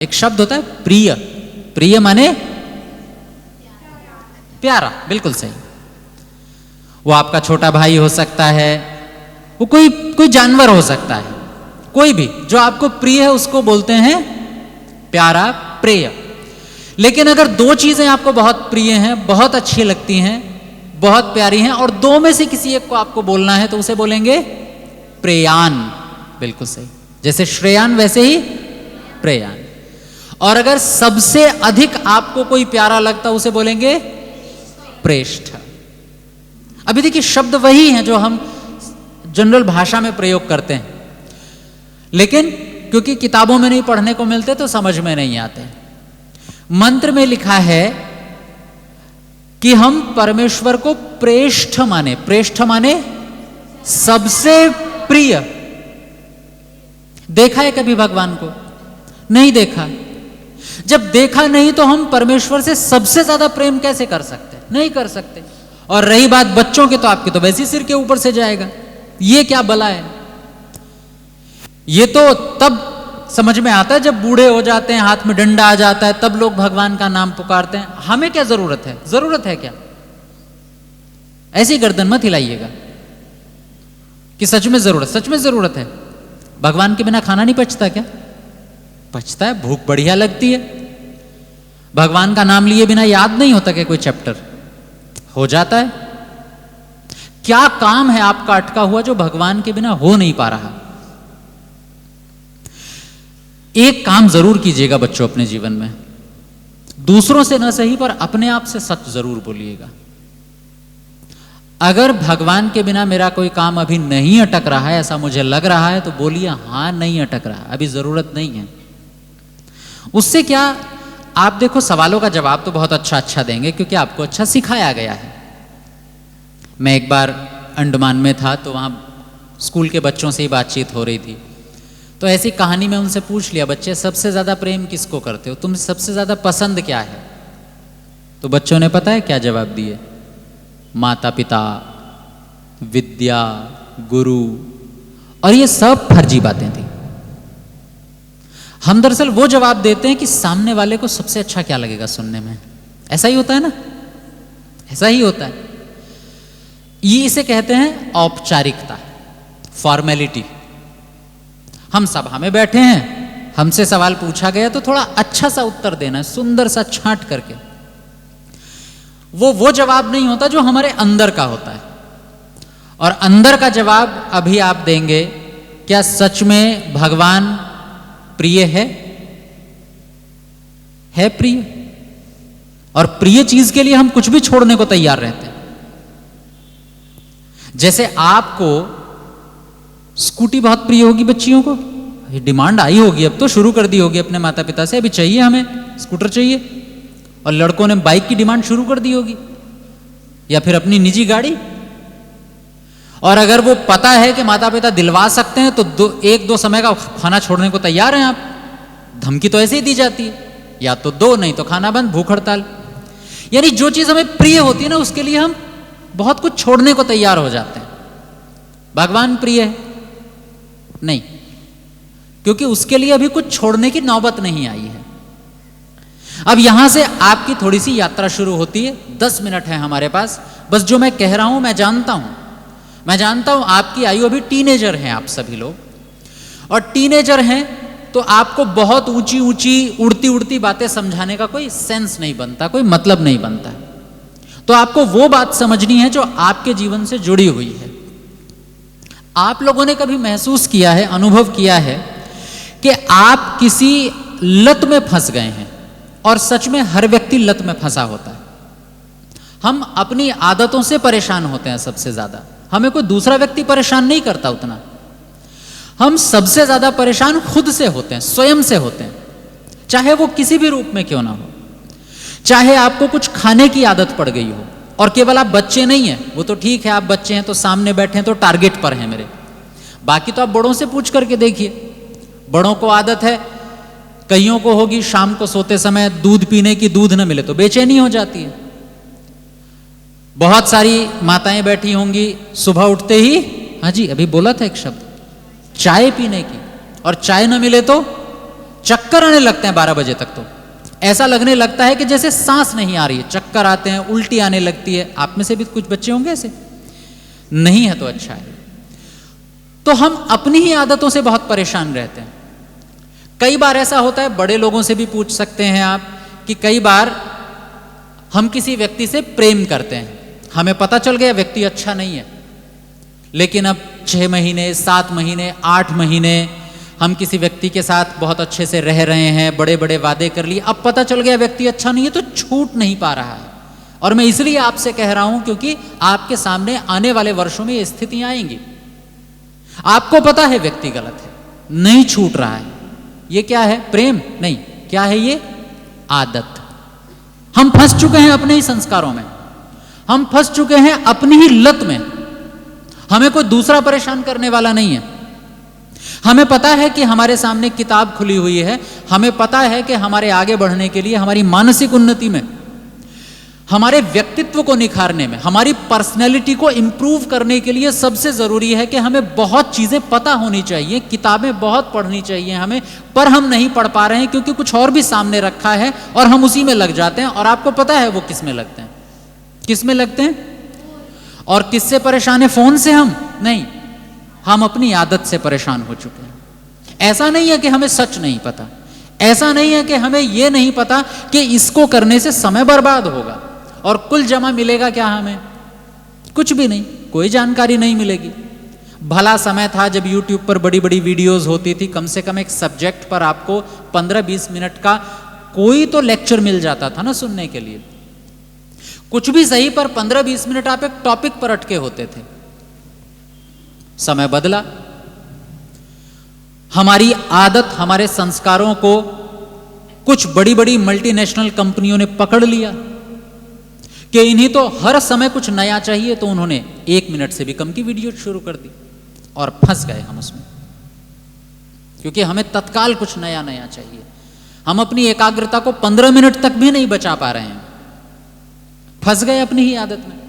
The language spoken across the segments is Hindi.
एक शब्द होता है प्रिय, प्रिय माने प्यारा, बिल्कुल सही। वो आपका छोटा भाई हो सकता है, वो कोई जानवर हो सकता है, कोई भी जो आपको प्रिय है उसको बोलते हैं प्यारा, प्रिय। लेकिन अगर दो चीजें आपको बहुत प्रिय हैं, बहुत अच्छी लगती हैं, बहुत प्यारी हैं, और दो में से किसी एक को आपको बोलना है तो उसे बोलेंगे प्रेयान, बिल्कुल सही। जैसे श्रेयान वैसे ही प्रेयान। और अगर सबसे अधिक आपको कोई प्यारा लगता उसे बोलेंगे प्रेष्ठ। अभी देखिए शब्द वही हैं जो हम जनरल भाषा में प्रयोग करते हैं, लेकिन क्योंकि किताबों में नहीं पढ़ने को मिलते तो समझ में नहीं आते। मंत्र में लिखा है कि हम परमेश्वर को प्रेष्ठ माने। प्रेष्ठ माने सबसे प्रिय। देखा है कभी भगवान को? नहीं देखा। जब देखा नहीं तो हम परमेश्वर से सबसे ज्यादा प्रेम कैसे कर सकते? नहीं कर सकते। और रही बात बच्चों की, तो आपके तो वैसे ही सिर के ऊपर से जाएगा, ये क्या बला है। ये तो तब समझ में आता है जब बूढ़े हो जाते हैं, हाथ में डंडा आ जाता है, तब लोग भगवान का नाम पुकारते हैं। हमें क्या जरूरत है? जरूरत है क्या? ऐसी गर्दन मत हिलाइएगा कि सच में जरूरत है। भगवान के बिना खाना नहीं पचता क्या? पचता है, भूख बढ़िया लगती है। भगवान का नाम लिए बिना याद नहीं होता कि कोई चैप्टर हो जाता है। क्या काम है आपका अटका हुआ जो भगवान के बिना हो नहीं पा रहा? एक काम जरूर कीजिएगा बच्चों अपने जीवन में, दूसरों से न सही पर अपने आप से सच जरूर बोलिएगा। अगर भगवान के बिना मेरा कोई काम अभी नहीं अटक रहा है, ऐसा मुझे लग रहा है, तो बोलिए हां नहीं अटक रहा, अभी जरूरत नहीं है। उससे क्या, आप देखो सवालों का जवाब तो बहुत अच्छा देंगे क्योंकि आपको अच्छा सिखाया गया है। मैं एक बार अंडमान में था तो वहां स्कूल के बच्चों से ही बातचीत हो रही थी, तो ऐसी कहानी में उनसे पूछ लिया, बच्चे सबसे ज्यादा प्रेम किसको करते हो, तुम सबसे ज्यादा पसंद क्या है? तो बच्चों ने पता है क्या जवाब दिए? माता पिता, विद्या, गुरु। और ये सब फर्जी बातें थी। हम दरअसल वो जवाब देते हैं कि सामने वाले को सबसे अच्छा क्या लगेगा सुनने में। ऐसा ही होता है ना, ऐसा ही होता है। ये इसे कहते हैं औपचारिकता, फॉर्मेलिटी। हम सभा में बैठे हैं, हमसे सवाल पूछा गया तो थोड़ा अच्छा सा उत्तर देना है, सुंदर सा छांट करके। वो जवाब नहीं होता जो हमारे अंदर का होता है। और अंदर का जवाब अभी आप देंगे, क्या सच में भगवान प्रिय है? प्रिय। और प्रिय चीज के लिए हम कुछ भी छोड़ने को तैयार रहते हैं। जैसे आपको स्कूटी बहुत प्रिय होगी बच्चियों को, ये डिमांड आई होगी, अब तो शुरू कर दी होगी अपने माता पिता से, अभी चाहिए हमें स्कूटर चाहिए। और लड़कों ने बाइक की डिमांड शुरू कर दी होगी, या फिर अपनी निजी गाड़ी। और अगर वो पता है कि माता पिता दिलवा सकते हैं तो एक दो समय का खाना छोड़ने को तैयार हैं आप। धमकी तो ऐसे ही दी जाती है, या तो दो, नहीं तो खाना बंद, भूख हड़ताल। यानी जो चीज हमें प्रिय होती है ना, उसके लिए हम बहुत कुछ छोड़ने को तैयार हो जाते हैं। भगवान प्रिय है? नहीं, क्योंकि उसके लिए अभी कुछ छोड़ने की नौबत नहीं आई है। अब यहां से आपकी थोड़ी सी यात्रा शुरू होती है। 10 मिनट है हमारे पास। बस जो मैं कह रहा हूं, मैं जानता हूं आपकी आयु अभी टीनेजर हैं आप सभी लोग, और टीनेजर हैं तो आपको बहुत ऊंची ऊंची उड़ती बातें समझाने का कोई सेंस नहीं बनता, कोई मतलब नहीं बनता। तो आपको वो बात समझनी है जो आपके जीवन से जुड़ी हुई है। आप लोगों ने कभी महसूस किया है, अनुभव किया है कि आप किसी लत में फंस गए हैं? और सच में हर व्यक्ति लत में फंसा होता है। हम अपनी आदतों से परेशान होते हैं सबसे ज्यादा, हमें कोई दूसरा व्यक्ति परेशान नहीं करता उतना। हम सबसे ज्यादा परेशान खुद से होते हैं, स्वयं से होते हैं, चाहे वो किसी भी रूप में क्यों ना हो। चाहे आपको कुछ खाने की आदत पड़ गई हो, और केवल आप बच्चे नहीं हैं, वो तो ठीक है आप बच्चे हैं तो सामने बैठे हैं तो टारगेट पर हैं मेरे, बाकी तो आप बड़ों से पूछ करके देखिए। बड़ों को आदत है, कईयों को होगी शाम को सोते समय दूध पीने की, दूध न मिले तो बेचैनी हो जाती है। बहुत सारी माताएं बैठी होंगी सुबह उठते ही, हाँ जी अभी बोला था एक शब्द, चाय पीने की, और चाय न मिले तो चक्कर आने लगते हैं 12 बजे तक, तो ऐसा लगने लगता है कि जैसे सांस नहीं आ रही है, चक्कर आते हैं, उल्टी आने लगती है। आप में से भी कुछ बच्चे होंगे ऐसे, नहीं है तो अच्छा है। तो हम अपनी ही आदतों से बहुत परेशान रहते हैं। कई बार ऐसा होता है, बड़े लोगों से भी पूछ सकते हैं आप, कि कई बार हम किसी व्यक्ति से प्रेम करते हैं, हमें पता चल गया व्यक्ति अच्छा नहीं है, लेकिन अब 6 महीने 7 महीने 8 महीने हम किसी व्यक्ति के साथ बहुत अच्छे से रह रहे हैं, बड़े बड़े वादे कर लिए, अब पता चल गया व्यक्ति अच्छा नहीं है, तो छूट नहीं पा रहा है। और मैं इसलिए आपसे कह रहा हूं क्योंकि आपके सामने आने वाले वर्षों में ये स्थितियां आएंगी। आपको पता है व्यक्ति गलत है, नहीं छूट रहा है। ये क्या है? प्रेम नहीं, क्या है ये? आदत। हम फंस चुके हैं अपने ही संस्कारों में, हम फंस चुके हैं अपनी ही लत में। हमें कोई दूसरा परेशान करने वाला नहीं है। हमें पता है कि हमारे सामने किताब खुली हुई है, हमें पता है कि हमारे आगे बढ़ने के लिए, हमारी मानसिक उन्नति में, हमारे व्यक्तित्व को निखारने में, हमारी पर्सनैलिटी को इंप्रूव करने के लिए सबसे जरूरी है कि हमें बहुत चीजें पता होनी चाहिए, किताबें बहुत पढ़नी चाहिए हमें, पर हम नहीं पढ़ पा रहे हैं क्योंकि कुछ और भी सामने रखा है और हम उसी में लग जाते हैं। और आपको पता है वो किस में लगते हैं, किस में लगते हैं? और किससे परेशान है? फोन से? हम नहीं, हम अपनी आदत से परेशान हो चुके हैं। ऐसा नहीं है कि हमें सच नहीं पता, ऐसा नहीं है कि हमें यह नहीं पता कि इसको करने से समय बर्बाद होगा और कुल जमा मिलेगा क्या हमें? कुछ भी नहीं, कोई जानकारी नहीं मिलेगी। भला समय था जब YouTube पर बड़ी बड़ी वीडियोस होती थी, कम से कम एक सब्जेक्ट पर आपको 15-20 मिनट का कोई तो लेक्चर मिल जाता था ना सुनने के लिए, कुछ भी सही, पर 15-20 मिनट आप एक टॉपिक पर अटके होते थे। समय बदला, हमारी आदत, हमारे संस्कारों को कुछ बड़ी बड़ी मल्टीनेशनल कंपनियों ने पकड़ लिया कि इन्हीं तो हर समय कुछ नया चाहिए, तो उन्होंने 1 मिनट से भी कम की वीडियो शुरू कर दी और फंस गए हम उसमें, क्योंकि हमें तत्काल कुछ नया नया चाहिए। हम अपनी एकाग्रता को 15 मिनट तक भी नहीं बचा पा रहे हैं, फंस गए अपनी ही आदत में।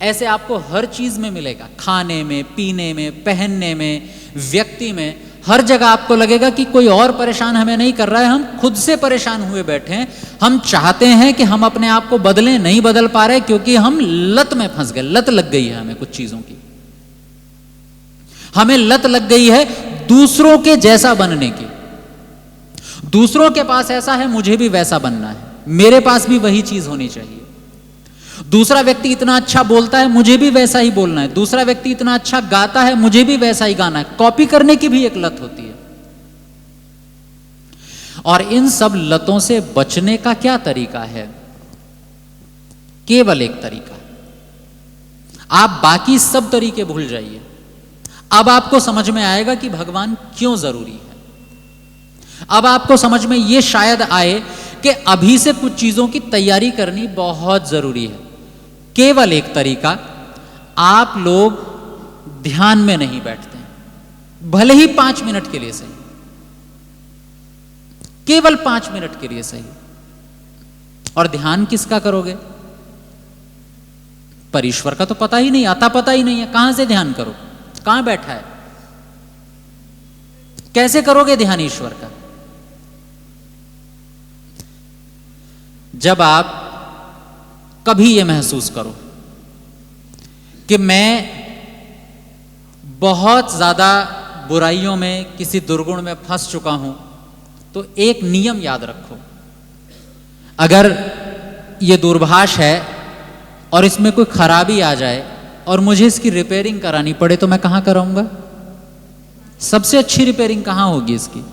ऐसे आपको हर चीज में मिलेगा, खाने में, पीने में, पहनने में, व्यक्ति में, हर जगह आपको लगेगा कि कोई और परेशान हमें नहीं कर रहा है, हम खुद से परेशान हुए बैठे हैं। हम चाहते हैं कि हम अपने आप को बदलें, नहीं बदल पा रहे क्योंकि हम लत में फंस गए। लत लग गई है हमें कुछ चीजों की, हमें लत लग गई है दूसरों के जैसा बनने की। दूसरों के पास ऐसा है, मुझे भी वैसा बनना है, मेरे पास भी वही चीज होनी चाहिए। दूसरा व्यक्ति इतना अच्छा बोलता है, मुझे भी वैसा ही बोलना है। दूसरा व्यक्ति इतना अच्छा गाता है, मुझे भी वैसा ही गाना है। कॉपी करने की भी एक लत होती है। और इन सब लतों से बचने का क्या तरीका है? केवल एक तरीका, आप बाकी सब तरीके भूल जाइए। अब आपको समझ में आएगा कि भगवान क्यों जरूरी है। अब आपको समझ में यह शायद आए कि अभी से कुछ चीजों की तैयारी करनी बहुत जरूरी है। केवल एक तरीका, आप लोग ध्यान में नहीं बैठते हैं, भले ही 5 मिनट के लिए सही, केवल 5 मिनट के लिए सही। और ध्यान किसका करोगे? पर ईश्वर का तो पता ही नहीं, आता पता ही नहीं है, कहां से ध्यान करो? कहां बैठा है? कैसे करोगे ध्यान ईश्वर का? जब आप कभी यह महसूस करो कि मैं बहुत ज्यादा बुराइयों में, किसी दुर्गुण में फंस चुका हूं, तो एक नियम याद रखो। अगर यह दूरभाष है और इसमें कोई खराबी आ जाए और मुझे इसकी रिपेयरिंग करानी पड़े, तो मैं कहां कराऊंगा? सबसे अच्छी रिपेयरिंग कहां होगी इसकी?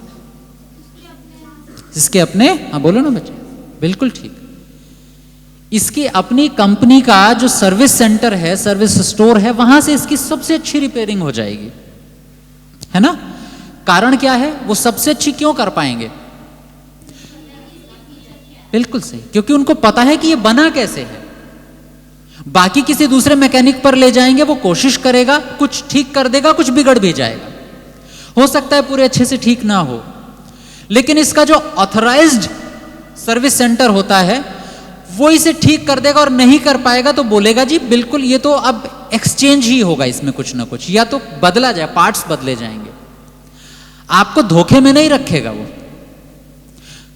इसके अपने, हाँ बोलो ना बच्चे, बिल्कुल ठीक, इसकी अपनी कंपनी का जो सर्विस सेंटर है, सर्विस स्टोर है, वहां से इसकी सबसे अच्छी रिपेयरिंग हो जाएगी, है ना? कारण क्या है? वो सबसे अच्छी क्यों कर पाएंगे? बिल्कुल सही, क्योंकि उनको पता है कि ये बना कैसे है। बाकी किसी दूसरे मैकेनिक पर ले जाएंगे, वो कोशिश करेगा, कुछ ठीक कर देगा, कुछ बिगड़ भी जाएगा, हो सकता है पूरे अच्छे से ठीक ना हो। लेकिन इसका जो ऑथराइज्ड सर्विस सेंटर होता है, वो इसे ठीक कर देगा, और नहीं कर पाएगा तो बोलेगा जी बिल्कुल ये तो अब एक्सचेंज ही होगा, इसमें कुछ ना कुछ या तो बदला जाए, पार्ट्स बदले जाएंगे। आपको धोखे में नहीं रखेगा वो,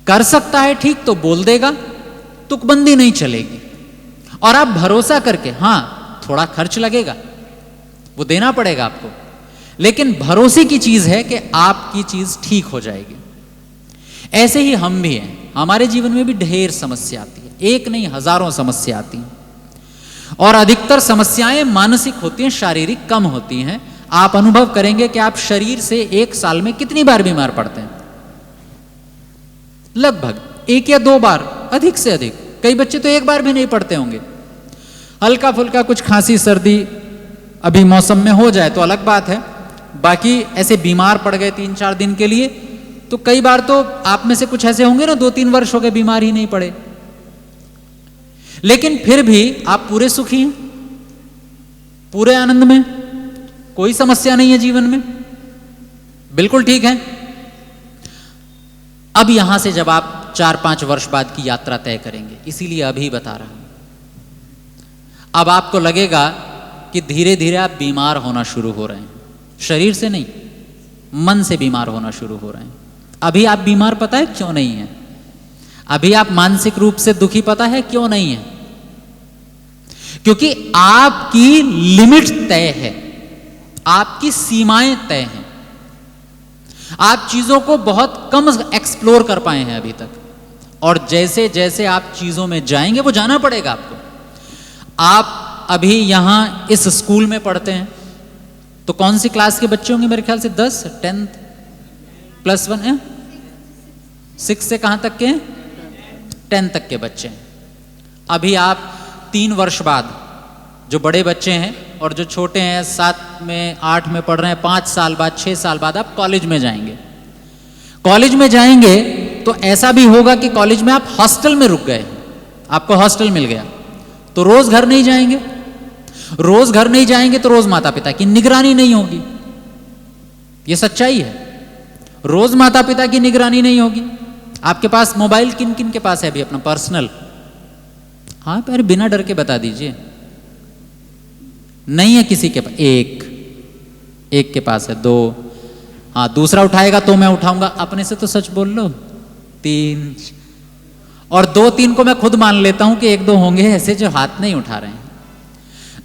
कर सकता है ठीक तो बोल देगा, तुकबंदी नहीं चलेगी। और आप भरोसा करके, हां थोड़ा खर्च लगेगा, वो देना पड़ेगा आपको, लेकिन भरोसे की चीज है कि आपकी चीज ठीक हो जाएगी। ऐसे ही हम भी हैं, हमारे जीवन में भी ढेर समस्या आती है, एक नहीं हजारों समस्या आती हैं, और अधिकतर समस्याएं मानसिक होती हैं, शारीरिक कम होती हैं। आप अनुभव करेंगे कि आप शरीर से एक साल में कितनी बार बीमार पड़ते हैं? लगभग 1 या 2 बार, अधिक से अधिक। कई बच्चे तो 1 बार भी नहीं पड़ते होंगे। हल्का फुल्का कुछ खांसी सर्दी अभी मौसम में हो जाए तो अलग बात है, बाकी ऐसे बीमार पड़ गए 3-4 दिन के लिए, तो कई बार तो आप में से कुछ ऐसे होंगे ना 2-3 वर्ष हो गए बीमार ही नहीं पड़े, लेकिन फिर भी आप पूरे सुखी हैं, पूरे आनंद में, कोई समस्या नहीं है जीवन में, बिल्कुल ठीक है। अब यहां से जब आप 4-5 वर्ष बाद की यात्रा तय करेंगे, इसीलिए अभी बता रहा हूं, अब आपको लगेगा कि धीरे धीरे आप बीमार होना शुरू हो रहे हैं, शरीर से नहीं मन से बीमार होना शुरू हो रहे हैं। अभी आप बीमार पता है क्यों नहीं है? अभी आप मानसिक रूप से दुखी पता है क्यों नहीं है? क्योंकि आपकी लिमिट तय है, आपकी सीमाएं तय हैं, आप चीजों को बहुत कम एक्सप्लोर कर पाए हैं अभी तक, और जैसे जैसे आप चीजों में जाएंगे, वो जाना पड़ेगा आपको। आप अभी यहां इस स्कूल में पढ़ते हैं तो कौन सी क्लास के बच्चे होंगे? मेरे ख्याल से 10, 10th +1 है, 6 से कहां तक के हैं? 10 तक के बच्चे हैं। अभी आप 3 वर्ष बाद, जो बड़े बच्चे हैं और जो छोटे हैं 7 में 8 में पढ़ रहे हैं, 5 साल बाद 6 साल बाद आप कॉलेज में जाएंगे। कॉलेज में जाएंगे तो ऐसा भी होगा कि कॉलेज में आप हॉस्टल में रुक गए, आपको हॉस्टल मिल गया, तो रोज घर नहीं जाएंगे। रोज घर नहीं जाएंगे तो रोज माता पिता की निगरानी नहीं होगी, यह सच्चाई है। रोज माता पिता की निगरानी नहीं होगी। आपके पास मोबाइल किन किन के पास है अभी अपना पर्सनल? हाँ पर बिना डर के बता दीजिए। नहीं है किसी के पास? एक के पास है, 2, हाँ दूसरा उठाएगा तो मैं उठाऊंगा, अपने से तो सच बोल लो 3, और 2-3 को मैं खुद मान लेता हूं कि 1-2 होंगे ऐसे जो हाथ नहीं उठा रहे हैं।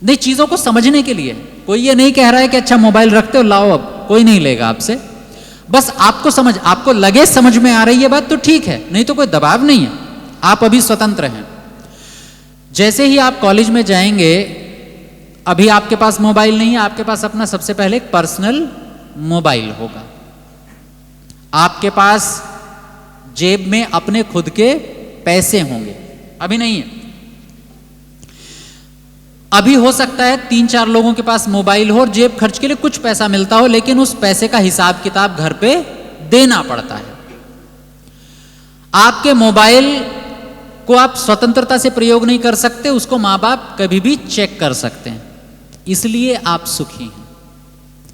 नहीं, चीजों को समझने के लिए कोई ये नहीं कह रहा है कि अच्छा मोबाइल रखते हो लाओ, अब कोई नहीं लेगा आपसे, बस आपको लगे समझ में आ रही है बात तो ठीक है, नहीं तो कोई दबाव नहीं है, आप अभी स्वतंत्र हैं। जैसे ही आप कॉलेज में जाएंगे, अभी आपके पास मोबाइल नहीं है, आपके पास अपना सबसे पहले एक पर्सनल मोबाइल होगा, आपके पास जेब में अपने खुद के पैसे होंगे, अभी नहीं है। अभी हो सकता है 3-4 लोगों के पास मोबाइल हो और जेब खर्च के लिए कुछ पैसा मिलता हो, लेकिन उस पैसे का हिसाब किताब घर पे देना पड़ता है। आपके मोबाइल को आप स्वतंत्रता से प्रयोग नहीं कर सकते, उसको मां बाप कभी भी चेक कर सकते हैं, इसलिए आप सुखी हैं।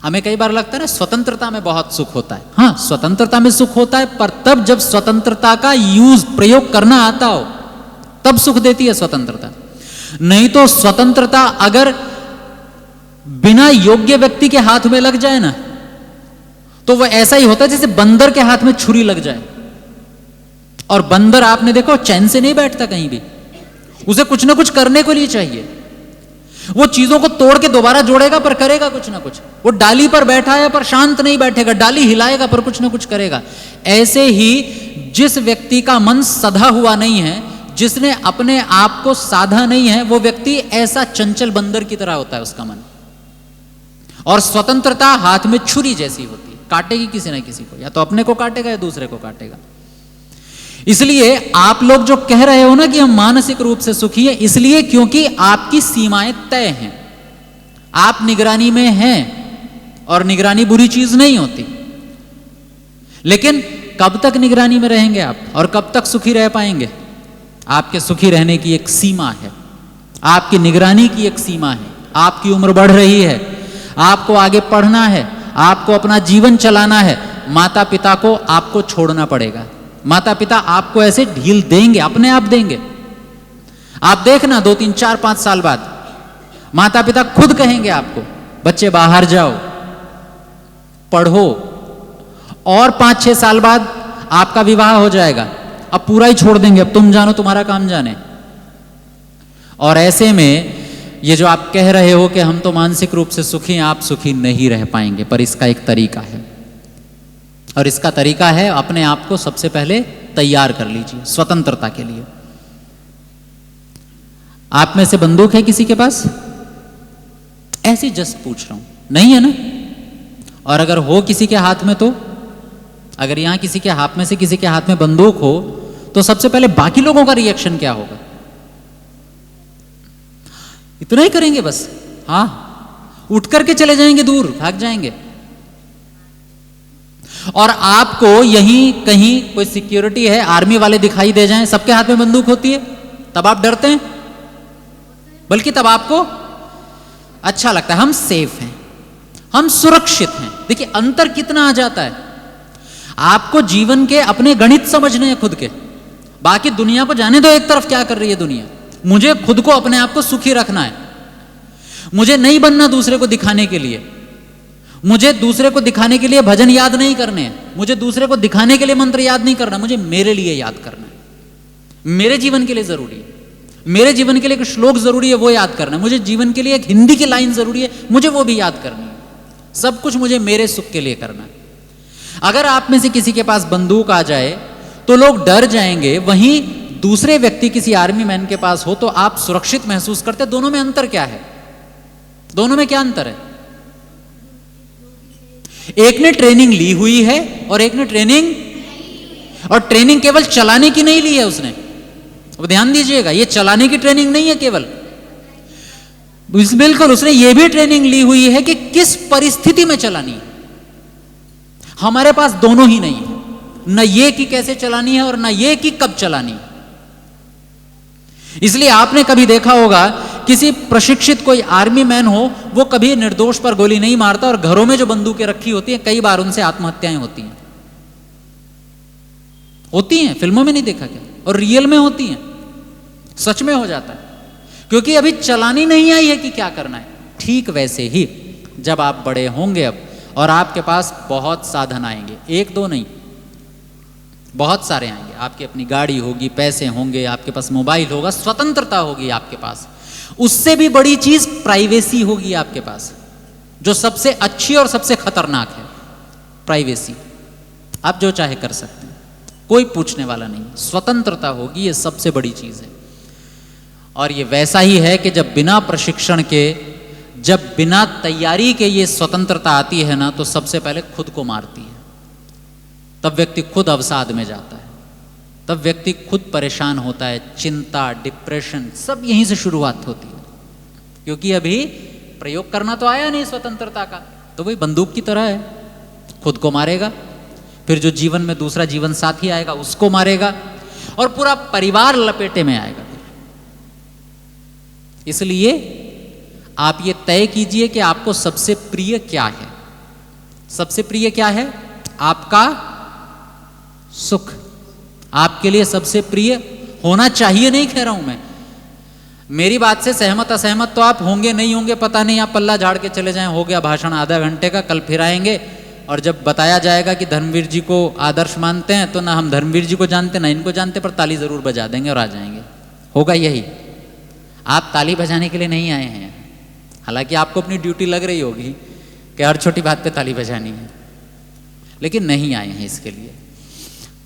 हमें कई बार लगता है ना स्वतंत्रता में बहुत सुख होता है, हाँ स्वतंत्रता में सुख होता है, पर तब जब स्वतंत्रता का प्रयोग करना आता हो तब सुख देती है स्वतंत्रता। नहीं तो स्वतंत्रता अगर बिना योग्य व्यक्ति के हाथ में लग जाए ना, तो वह ऐसा ही होता है जैसे बंदर के हाथ में छुरी लग जाए। और बंदर आपने देखो चैन से नहीं बैठता कहीं भी, उसे कुछ ना कुछ करने को लिए चाहिए। वो चीजों को तोड़ के दोबारा जोड़ेगा पर करेगा कुछ ना कुछ। वो डाली पर बैठा है पर शांत नहीं बैठेगा, डाली हिलाएगा पर कुछ ना कुछ करेगा। ऐसे ही जिस व्यक्ति का मन सधा हुआ नहीं है, जिसने अपने आप को साधा नहीं है, वो व्यक्ति ऐसा चंचल बंदर की तरह होता है उसका मन। और स्वतंत्रता हाथ में छुरी जैसी होती है, काटेगी किसी ना किसी को, या तो अपने को काटेगा या दूसरे को काटेगा। इसलिए आप लोग जो कह रहे हो ना कि हम मानसिक रूप से सुखी हैं, इसलिए क्योंकि आपकी सीमाएं तय हैं, आप निगरानी में हैं, और निगरानी बुरी चीज नहीं होती। लेकिन कब तक निगरानी में रहेंगे आप, और कब तक सुखी रह पाएंगे? आपके सुखी रहने की एक सीमा है, आपकी निगरानी की एक सीमा है। आपकी उम्र बढ़ रही है, आपको आगे पढ़ना है, आपको अपना जीवन चलाना है, माता पिता को आपको छोड़ना पड़ेगा। माता पिता आपको ऐसे ढील देंगे, अपने आप देंगे। आप देखना 2, 3, 4, 5 साल बाद माता पिता खुद कहेंगे आपको, बच्चे बाहर जाओ, पढ़ो, और 5-6 साल बाद आपका विवाह हो जाएगा, अब पूरा ही छोड़ देंगे, अब तुम जानो तुम्हारा काम जाने। और ऐसे में ये जो आप कह रहे हो कि हम तो मानसिक रूप से सुखी हैं, आप सुखी नहीं रह पाएंगे। पर इसका एक तरीका है, और इसका तरीका है अपने आप को सबसे पहले तैयार कर लीजिए स्वतंत्रता के लिए। आप में से बंदूक है किसी के पास? ऐसे जस्ट पूछ रहा हूं, नहीं है ना? और अगर हो किसी के हाथ में, तो अगर यहां किसी के हाथ में से किसी के हाथ में बंदूक हो तो सबसे पहले बाकी लोगों का रिएक्शन क्या होगा? इतना ही करेंगे बस, हाँ, उठ करके चले जाएंगे, दूर भाग जाएंगे। और आपको यहीं कहीं कोई सिक्योरिटी है, आर्मी वाले दिखाई दे जाएं, सबके हाथ में बंदूक होती है, तब आप डरते हैं? बल्कि तब आपको अच्छा लगता है, हम सेफ हैं, हम सुरक्षित हैं। देखिए अंतर कितना आ जाता है। आपको जीवन के अपने गणित समझने हैं खुद के, बाकी दुनिया को जाने दो एक तरफ क्या कर रही है दुनिया। मुझे खुद को अपने आप को सुखी रखना है, मुझे नहीं बनना दूसरे को दिखाने के लिए, मुझे दूसरे को दिखाने के लिए भजन याद नहीं करने हैं, मुझे दूसरे को दिखाने के लिए मंत्र याद नहीं करना, मुझे मेरे लिए याद करना है, मेरे जीवन के लिए जरूरी है, मेरे जीवन के लिए एक श्लोक जरूरी है वो याद करना है, मुझे जीवन के लिए एक हिंदी की लाइन जरूरी है मुझे वो भी याद करनी है। सब कुछ मुझे मेरे सुख के लिए करना है। अगर आप में से किसी के पास बंदूक आ जाए तो लोग डर जाएंगे, वहीं दूसरे व्यक्ति किसी आर्मी मैन के पास हो तो आप सुरक्षित महसूस करते। दोनों में अंतर क्या है? दोनों में क्या अंतर है? एक ने ट्रेनिंग ली हुई है और एक ने ट्रेनिंग, और ट्रेनिंग केवल चलाने की नहीं ली है उसने। अब ध्यान दीजिएगा, ये चलाने की ट्रेनिंग नहीं है केवल, बिल्कुल उसने ये भी ट्रेनिंग ली हुई है कि किस परिस्थिति में चलानी है। हमारे पास दोनों ही नहीं है, न ये कि कैसे चलानी है और न ये कि कब चलानी है। इसलिए आपने कभी देखा होगा किसी प्रशिक्षित कोई आर्मी मैन हो, वो कभी निर्दोष पर गोली नहीं मारता, और घरों में जो बंदूकें रखी होती हैं कई बार उनसे आत्महत्याएं होती हैं। होती हैं, फिल्मों में नहीं देखा क्या? और रियल में होती हैं, सच में हो जाता है, क्योंकि अभी चलानी नहीं आई है कि क्या करना है। ठीक वैसे ही जब आप बड़े होंगे अब और आपके पास बहुत साधन आएंगे, एक दो नहीं बहुत सारे आएंगे, आपकी अपनी गाड़ी होगी, पैसे होंगे, आपके पास मोबाइल होगा, स्वतंत्रता होगी आपके पास, उससे भी बड़ी चीज प्राइवेसी होगी आपके पास, जो सबसे अच्छी और सबसे खतरनाक है। प्राइवेसी, आप जो चाहे कर सकते हैं, कोई पूछने वाला नहीं, स्वतंत्रता होगी, ये सबसे बड़ी चीज है। और ये वैसा ही है कि जब बिना प्रशिक्षण के, जब बिना तैयारी के ये स्वतंत्रता आती है ना, तो सबसे पहले खुद को मारती है। तब व्यक्ति खुद अवसाद में जाता है, तब व्यक्ति खुद परेशान होता है, चिंता, डिप्रेशन सब यहीं से शुरुआत होती है, क्योंकि अभी प्रयोग करना तो आया नहीं स्वतंत्रता का। तो वही बंदूक की तरह है, खुद को मारेगा, फिर जो जीवन में दूसरा जीवन साथी आएगा उसको मारेगा, और पूरा परिवार लपेटे में आएगा। इसलिए आप ये तय कीजिए कि आपको सबसे प्रिय क्या है। सबसे प्रिय क्या है? आपका सुख आपके लिए सबसे प्रिय होना चाहिए। नहीं कह रहा हूं मैं, मेरी बात से सहमत असहमत तो आप होंगे नहीं होंगे पता नहीं, आप पल्ला झाड़ के चले जाएं, हो गया भाषण आधा घंटे का, कल फिर आएंगे और जब बताया जाएगा कि धर्मवीर जी को आदर्श मानते हैं तो ना हम धर्मवीर जी को जानते ना इनको जानते, पर ताली जरूर बजा देंगे और आ जाएंगे। होगा यही, आप ताली बजाने के लिए नहीं आए हैं, हालांकि आपको अपनी ड्यूटी लग रही होगी कि हर छोटी बात पे ताली बजानी है, लेकिन नहीं आए हैं इसके लिए।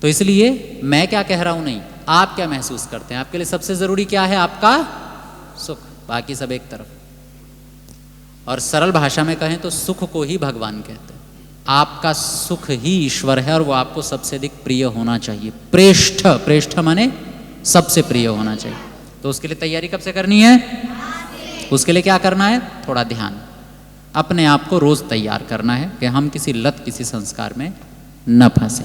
तो इसलिए मैं क्या कह रहा हूं, नहीं, आप क्या महसूस करते हैं, आपके लिए सबसे जरूरी क्या है? आपका सुख, बाकी सब एक तरफ। और सरल भाषा में कहें तो सुख को ही भगवान कहते हैं। आपका सुख ही ईश्वर है और वो आपको सबसे अधिक प्रिय होना चाहिए। प्रेष्ठ, प्रेष्ठ माने सबसे प्रिय होना चाहिए। तो उसके लिए तैयारी कब से करनी है? उसके लिए क्या करना है? थोड़ा ध्यान, अपने आप को रोज तैयार करना है कि हम किसी लत, किसी संस्कार में न फंसे।